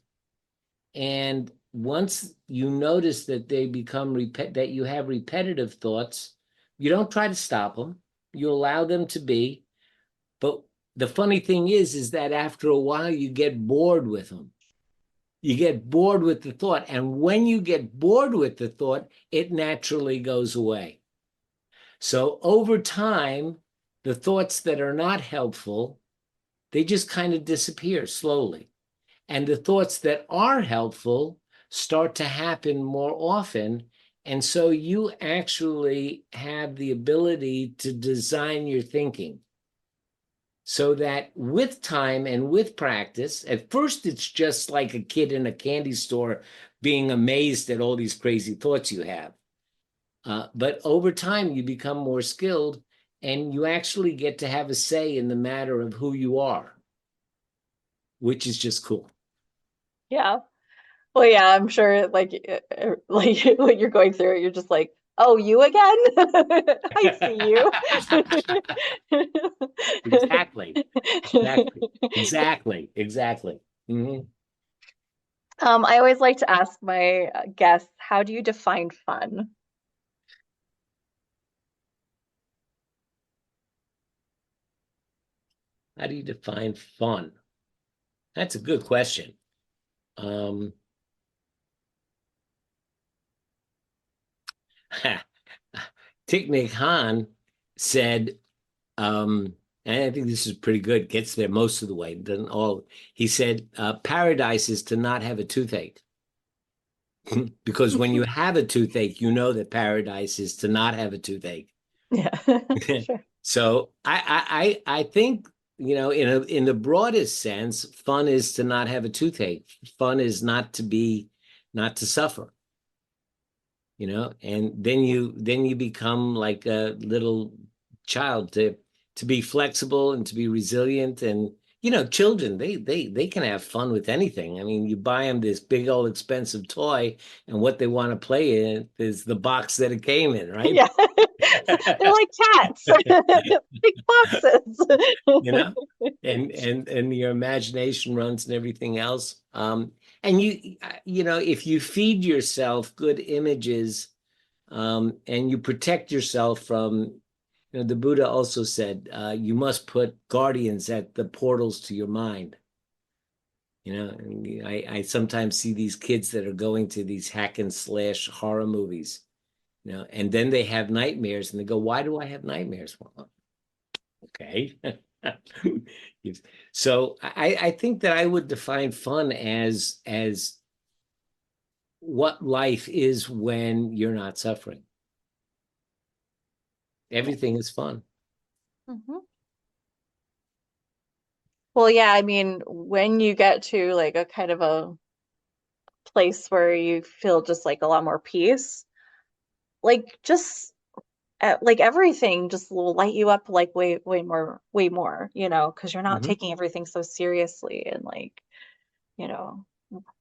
S2: And once you notice that they become that you have repetitive thoughts, you don't try to stop them. You allow them to be. But the funny thing is that after a while, you get bored with them. You get bored with the thought. And when you get bored with the thought, it naturally goes away. So over time, the thoughts that are not helpful, they just kind of disappear slowly. And the thoughts that are helpful start to happen more often. And so you actually have the ability to design your thinking so that with time and with practice, at first it's just like a kid in a candy store being amazed at all these crazy thoughts you have. But over time, you become more skilled and you actually get to have a say in the matter of who you are, which is just cool.
S3: Yeah. Well, yeah, I'm sure like when you're going through it, you're just like, oh, you again? I see you.
S2: Exactly. Mm-hmm.
S3: I always like to ask my guests, how do you define fun?
S2: How do you define fun? That's a good question. Thich Nhat Hanh said, and I think this is pretty good, gets there most of the way, doesn't all. He said, paradise is to not have a toothache. Because when you have a toothache, you know that paradise is to not have a toothache.
S3: Yeah. Sure.
S2: So I think, in the broadest sense, fun is to not have a toothache. Fun is not to suffer. And then you become like a little child to be flexible and to be resilient. And children, they can have fun with anything. I mean, you buy them this big old expensive toy, and what they want to play in is the box that it came in, right?
S3: Yeah. They're like cats. Big boxes.
S2: And your imagination runs and everything else. And if you feed yourself good images, and you protect yourself from, the Buddha also said, you must put guardians at the portals to your mind. And I sometimes see these kids that are going to these hack and slash horror movies, and then they have nightmares and they go, why do I have nightmares? Well, okay. So I think that I would define fun as what life is when you're not suffering. Everything is fun.
S3: Mm-hmm. Well, yeah, I mean, when you get to like a kind of a place where you feel just like a lot more peace, like just like everything just will light you up like way more, because you're not taking everything so seriously, and like, you know,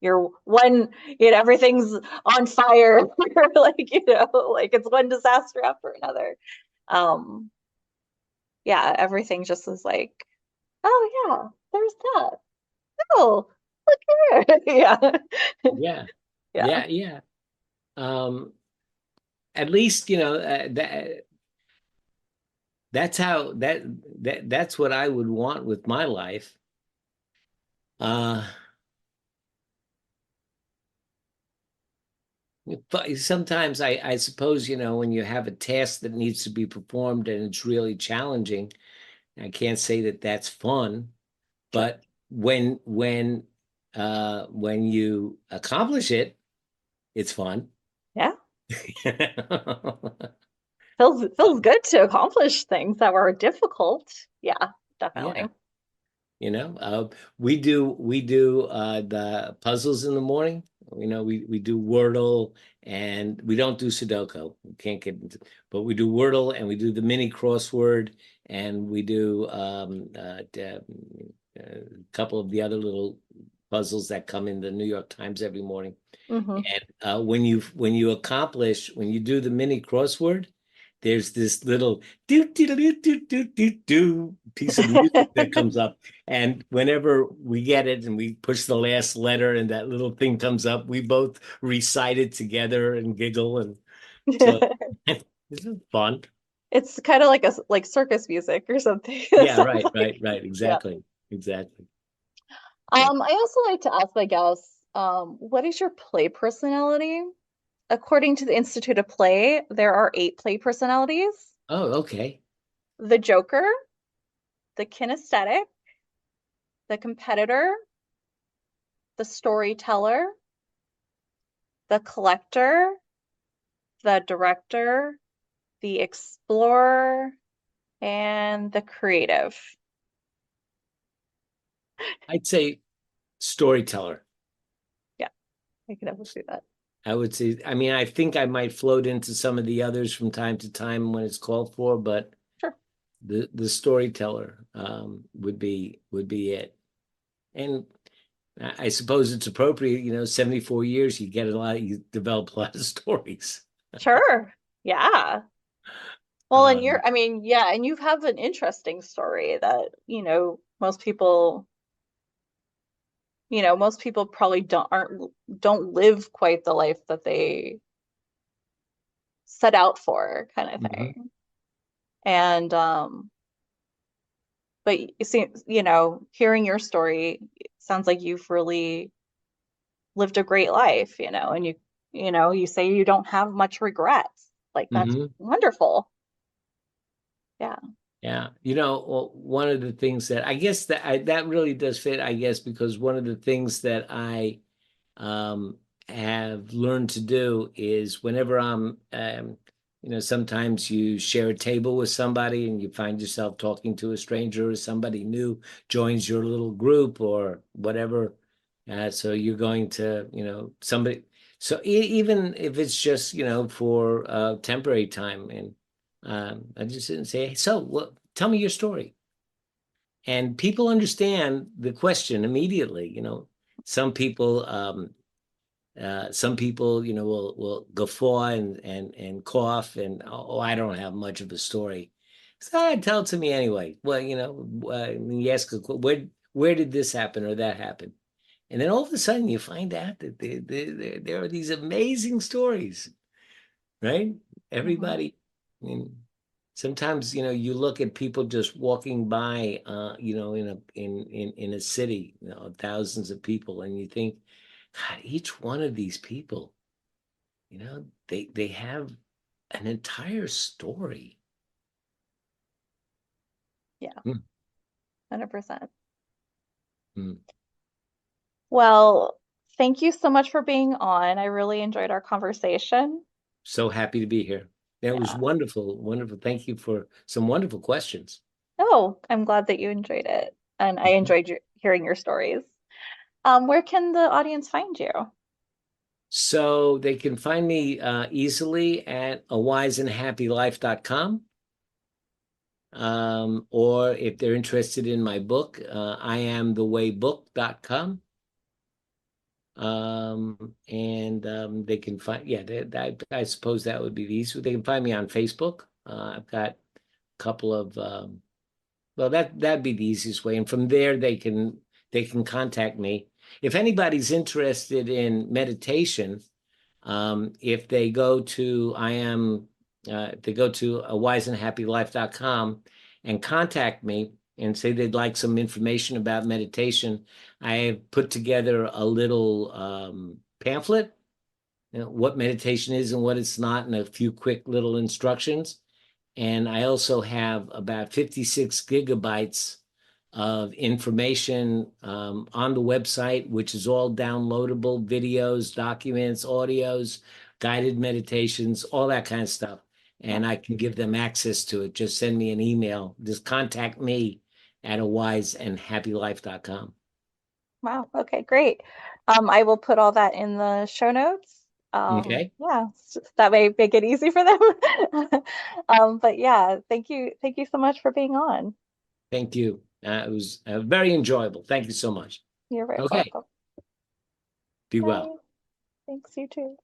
S3: you're one, everything's on fire. Like, like it's one disaster after another. Yeah, everything just is like, oh yeah, there's that. Oh, look here. Yeah.
S2: Yeah.
S3: Yeah.
S2: Yeah. At least, that's what I would want with my life. But sometimes I suppose, when you have a task that needs to be performed and it's really challenging, I can't say that that's fun, but when you accomplish it, it's fun.
S3: Yeah. Feels good to accomplish things that were difficult. Yeah, definitely.
S2: We do the puzzles in the morning. We do Wordle, and we don't do Sudoku. We can't get into, but we do Wordle, and we do the mini crossword, and we do a couple of the other little puzzles that come in the New York Times every morning.
S3: Mm-hmm.
S2: And when you do the mini crossword, there's this little do piece of music that comes up, and whenever we get it and we push the last letter and that little thing comes up, we both recite it together and giggle, and so this is fun.
S3: It's kind of like like circus music or something.
S2: Yeah, right,
S3: Like.
S2: exactly.
S3: I also like to ask my guests, what is your play personality? According to the Institute of Play, there are 8 play personalities:
S2: Oh, okay.
S3: the Joker, the kinesthetic, the competitor, the storyteller, the collector, the director, the explorer, and the creative.
S2: I'd say storyteller.
S3: Yeah, I can definitely see that.
S2: I would say, I mean, I think I might float into some of the others from time to time when it's called for, but
S3: Sure.
S2: the storyteller would be it. And I suppose it's appropriate, 74 years, you develop a lot of stories.
S3: Sure. Yeah. Well, and I mean, yeah, and you have an interesting story that, most people, probably don't live quite the life that they set out for, kind of thing. And but you see, hearing your story, it sounds like you've really lived a great life, and you say you don't have much regrets. Like, that's wonderful. Yeah.
S2: Yeah. Well, one of the things that I guess that really does fit, I guess, because one of the things that I have learned to do is whenever I'm, sometimes you share a table with somebody and you find yourself talking to a stranger, or somebody new joins your little group or whatever. So you're going to, somebody. So even if it's just, for temporary time, and I just didn't say, so tell me your story. And people understand the question immediately. Some people, will guffaw and cough and, oh, I don't have much of a story. So tell it to me anyway. Well, you ask, where did this happen or that happen? And then all of a sudden you find out that there are these amazing stories, right? Everybody. I mean, sometimes, you look at people just walking by, in a city, thousands of people, and you think, God, each one of these people, they have an entire story.
S3: Yeah,
S2: Mm,
S3: 100%.
S2: mm.
S3: Well, thank you so much for being on. I really enjoyed our conversation.
S2: So happy to be here. It was
S3: Yeah.
S2: wonderful, wonderful. Thank you for some wonderful questions.
S3: Oh, I'm glad that you enjoyed it. And I
S2: Mhm.
S3: enjoyed hearing your stories. Where can the audience find you?
S2: So they can find me easily at awiseandhappylife.com. Or if they're interested in my book, iamthewaybook.com. And they can find, yeah, I suppose that would be the easiest. They can find me on Facebook. I've got a couple of, well, that'd be the easiest way. And from there, they can contact me. If anybody's interested in meditation, if they go to if they go to wiseandhappylife.com and contact me and say they'd like some information about meditation, I have put together a little pamphlet, what meditation is and what it's not, and a few quick little instructions. And I also have about 56 gigabytes of information on the website, which is all downloadable: videos, documents, audios, guided meditations, all that kind of stuff. And I can give them access to it. Just send me an email. Just contact me at awiseandhappylife.com.
S3: Wow. Okay, great. I will put all that in the show notes.
S2: Okay.
S3: Yeah, that may make it easy for them. But yeah, thank you. Thank you so much for being on.
S2: Thank you. It was very enjoyable. Thank you so much.
S3: You're very
S2: Okay.
S3: welcome.
S2: Be well.
S3: Bye. Thanks, you too.